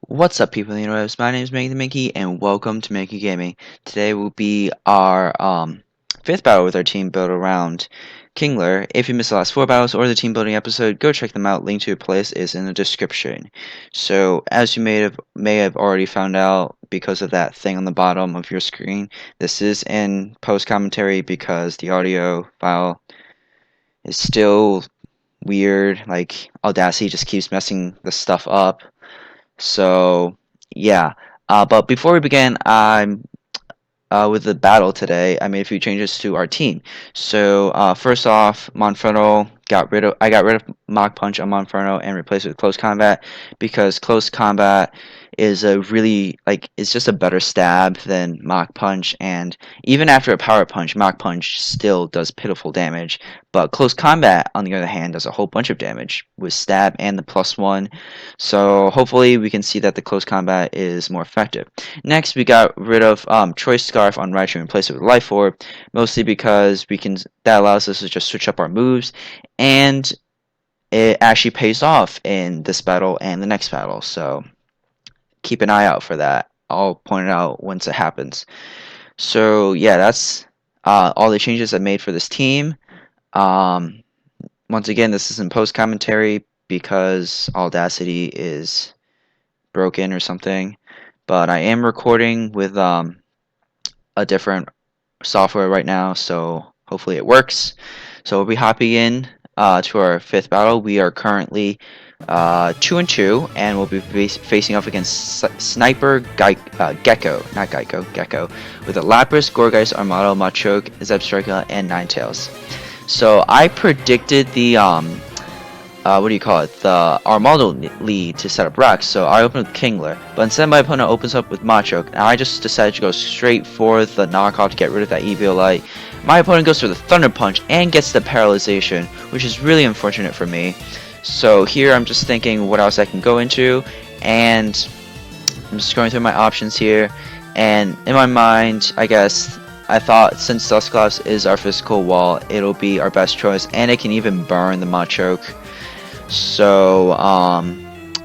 What's up, people in the interwebs? My name is Mankey, and welcome to Mankey Gaming. Today will be our fifth battle with our team built around Kingler. If you missed the last four battles or the team building episode, go check them out. Link to a playlist is in the description. So, as you may have already found out because of that thing on the bottom of your screen, this is in post commentary because the audio file is still weird. Like Audacity just keeps messing the stuff up. So, yeah. But before we begin, I'm with the battle today. I made a few changes to our team. So, first off, Monferno I got rid of Mach Punch on Monferno and replaced it with Close Combat because Close Combat is a really it's just a better stab than Mach Punch, and even after a Power Punch, Mach Punch still does pitiful damage. But Close Combat, on the other hand, does a whole bunch of damage with stab and the +1. So hopefully we can see that the Close Combat is more effective. Next, we got rid of Choice Scarf on Raichu and replaced it with Life Orb, mostly because that allows us to just switch up our moves, and it actually pays off in this battle and the next battle. So keep an eye out for that. I'll point it out once it happens. So yeah, that's all the changes I made for this team. Once again, this is in post commentary because Audacity is broken or something. But I am recording with a different software right now, so hopefully it works. So we'll be hopping in to our fifth battle. We are currently 2-2, and we'll be facing off against Sniper Gecko, not Geico, Gecko, with a Lapras, Gourgeist, Armato, Machoke, Zebstrika, and Ninetales. So I predicted the what do you call it? The Armato lead to set up Rex, so I opened with Kingler, but instead my opponent opens up with Machoke, and I just decided to go straight for the knockoff to get rid of that Eviolite. My opponent goes for the Thunder Punch and gets the Paralyzation, which is really unfortunate for me. So here I'm just thinking what else I can go into, and I'm just going through my options here, and in my mind, I guess, I thought since Dusclops is our physical wall, it'll be our best choice, and it can even burn the Machoke. So,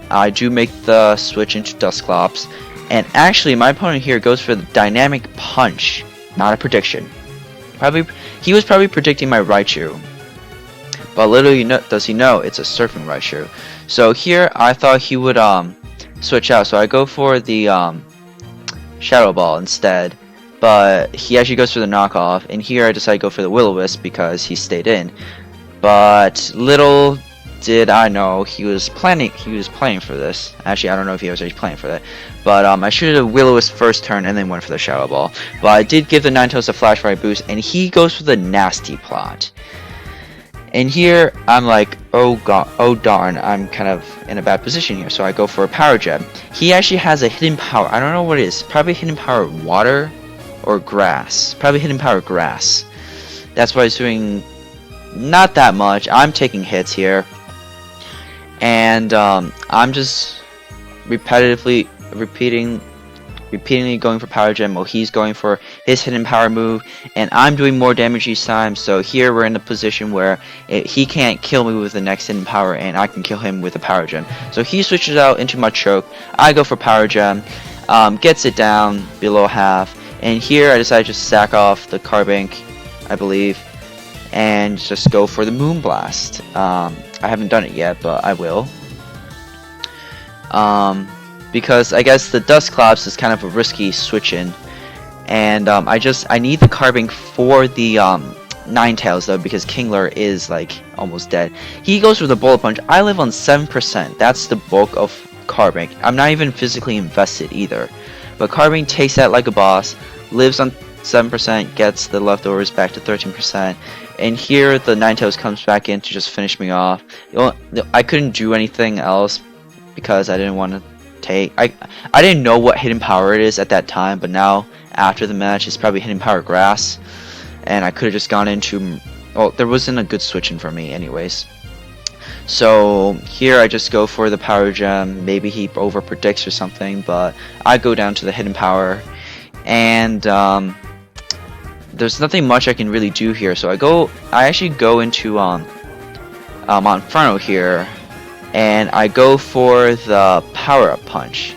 I do make the switch into Dusclops, and actually my opponent here goes for the Dynamic Punch, not a prediction. He was probably predicting my Raichu, but little does he know it's a Surfing Raichu. So here I thought he would switch out, so I go for the Shadow Ball instead, but he actually goes for the knockoff, and here I decide to go for the Will-O-Wisp because he stayed in. But little did I know he was playing for this. Actually, I don't know if he was actually playing for that. But I should have Will-O-Wisp first turn and then went for the Shadow Ball. But I did give the Ninetales a Flash Fire boost, and he goes for the Nasty Plot. And here I'm like, oh god, oh darn, I'm kind of in a bad position here. So I go for a Power Gem. He actually has a hidden power. I don't know what it is. Probably hidden power water or grass. Probably hidden power grass. That's why he's doing not that much. I'm taking hits here. And I'm just repeatedly going for Power Gem while he's going for his hidden power move, and I'm doing more damage each time. So here we're in a position where he can't kill me with the next hidden power, and I can kill him with a Power Gem. So he switches out into my choke. I go for Power Gem, gets it down below half, and here I decide to just sack off the Carbink, I believe, and just go for the Moonblast. I haven't done it yet, but I will. Because I guess the Dusclops is kind of a risky switch in, and I need the Carbink for the Ninetales though, because Kingler is like almost dead. He goes for the Bullet Punch. I live on 7%. That's the bulk of Carbink. I'm not even physically invested either, but Carbink takes that like a boss, lives on 7%, gets the leftovers back to 13%, and here the Ninetales comes back in to just finish me off. I couldn't do anything else because I didn't want to take. I didn't know what hidden power it is at that time, but now after the match, it's probably hidden power grass, and I could have just gone into. Well, there wasn't a good switch in for me, anyways. So here I just go for the Power Gem. Maybe he over predicts or something, but I go down to the hidden power, and there's nothing much I can really do here, so I actually go into Monferno here, and I go for the Power Up Punch.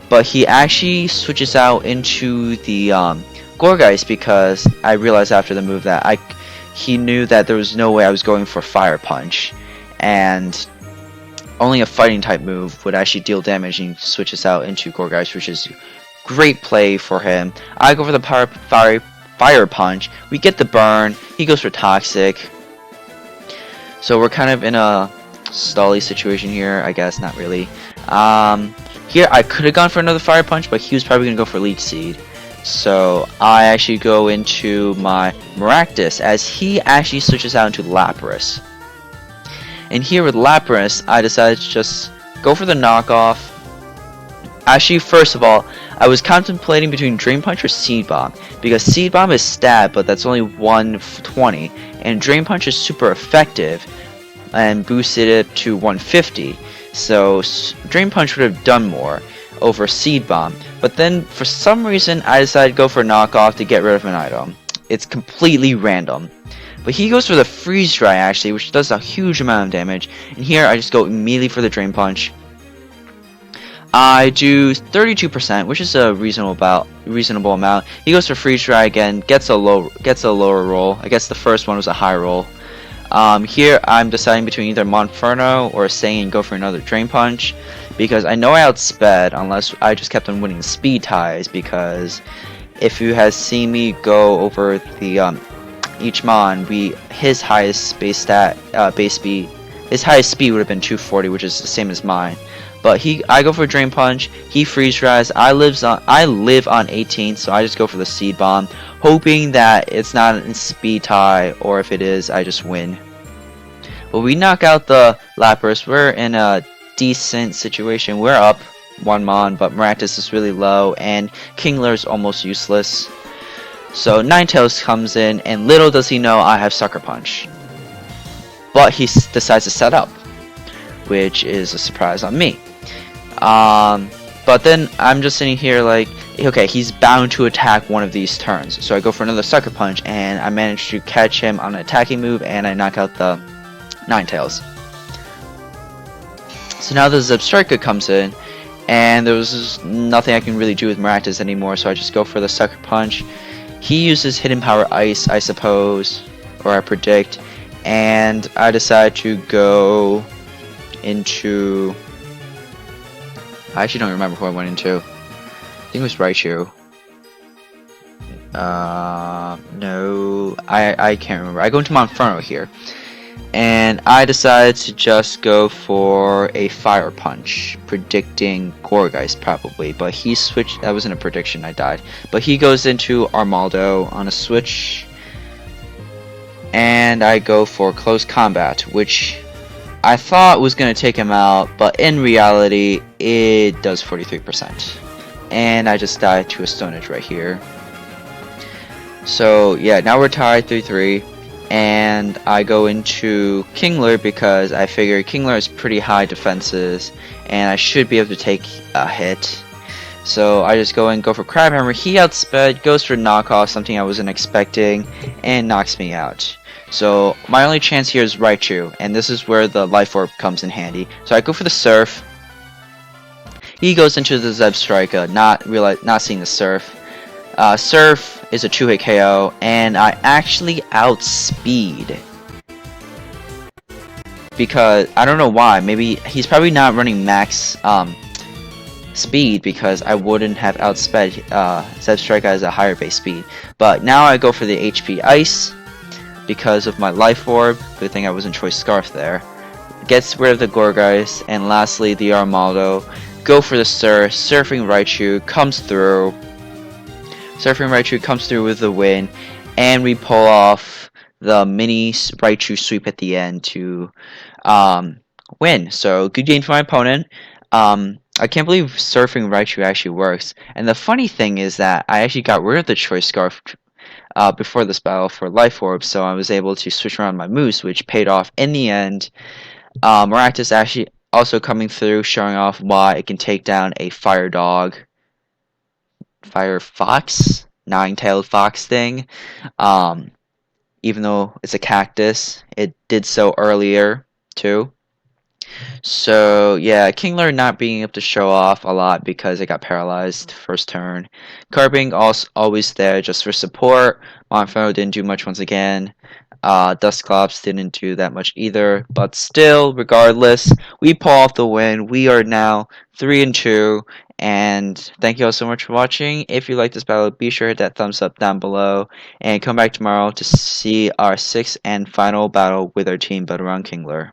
but he actually switches out into the Gorgeist because I realized after the move that he knew that there was no way I was going for Fire Punch, and only a fighting type move would actually deal damage, and he switches out into Gorgeist, which is great play for him. I go for the Fire Punch. We get the burn. He goes for Toxic. So we're kind of in a stally situation here, I guess. Not really. Here I could have gone for another Fire Punch, but he was probably going to go for Leech Seed. So I actually go into my Maractus as he actually switches out into Lapras. And here with Lapras, I decided to just go for the knockoff. Actually, first of all, I was contemplating between Drain Punch or Seed Bomb, because Seed Bomb is stab, but that's only 120, and Drain Punch is super effective and boosted it to 150. So Drain Punch would have done more over Seed Bomb, but then for some reason I decided to go for knockoff to get rid of an item. It's completely random. But he goes for the Freeze Dry actually, which does a huge amount of damage, and here I just go immediately for the Drain Punch. I do 32%, which is a reasonable amount. He goes for Freeze Dry again, gets a lower roll. I guess the first one was a high roll. Here I'm deciding between either Monferno or staying and go for another Drain Punch, because I know I outsped unless I just kept on winning speed ties, because if you have seen me go over the each mon, his highest base speed would have been 240, which is the same as mine. But I go for a Drain Punch, he Freeze Dries, I live on 18, so I just go for the Seed Bomb, hoping that it's not a speed tie, or if it is, I just win. But we knock out the Lapras. We're in a decent situation. We're up 1 mon, but Maractus is really low, and Kingler is almost useless. So Ninetales comes in, and little does he know I have Sucker Punch. But he decides to set up, which is a surprise on me. But then I'm just sitting here like, okay, he's bound to attack one of these turns. So I go for another Sucker Punch, and I manage to catch him on an attacking move, and I knock out the Ninetales. So now the Zebstrika comes in, and there was just nothing I can really do with Maractus anymore, so I just go for the Sucker Punch. He uses Hidden Power Ice, I suppose, or I predict, and I decide to go into... I actually don't remember who I went into. I think it was Raichu. No, I can't remember. I go into Monferno here, and I decided to just go for a Fire Punch, predicting Gourgeist probably, but he switched. That wasn't a prediction, I died. But he goes into Armaldo on a switch, and I go for Close Combat, which I thought was going to take him out, but in reality, it does 43%. And I just died to a Stone Edge right here. So, yeah, now we're tied 3-3. And I go into Kingler because I figure Kingler has pretty high defenses, and I should be able to take a hit. So I just go for Crabhammer. He outsped, goes for knockoff, something I wasn't expecting, and knocks me out. So my only chance here is Raichu, and this is where the Life Orb comes in handy. So I go for the Surf. He goes into the Zebstrika, not seeing the Surf. Surf is a 2-hit KO, and I actually outspeed. Because, I don't know why, maybe he's probably not running max speed, because I wouldn't have outsped Zebstrika as a higher base speed. But now I go for the HP Ice, because of my Life Orb. Good thing I wasn't Choice Scarf there. Gets rid of the Gourgeist, and lastly the Armaldo. Go for the Surf. Surfing Raichu comes through. Surfing Raichu comes through with the win, and we pull off the mini Raichu sweep at the end to win. So good game for my opponent. I can't believe Surfing Raichu actually works. And the funny thing is that I actually got rid of the Choice Scarf before this battle for Life Orb, so I was able to switch around my moves, which paid off in the end. Maractus actually also coming through, showing off why it can take down a Fire Fox, 9-tailed fox thing. Even though it's a cactus, it did so earlier too. So yeah, Kingler not being able to show off a lot because it got paralyzed first turn. Carbing also always there just for support. Monferno didn't do much once again. Dusclops didn't do that much either. But still, regardless, we pull off the win. We are now 3-2. And thank you all so much for watching. If you like this battle, be sure to hit that thumbs up down below. And come back tomorrow to see our sixth and final battle with our team built around Kingler.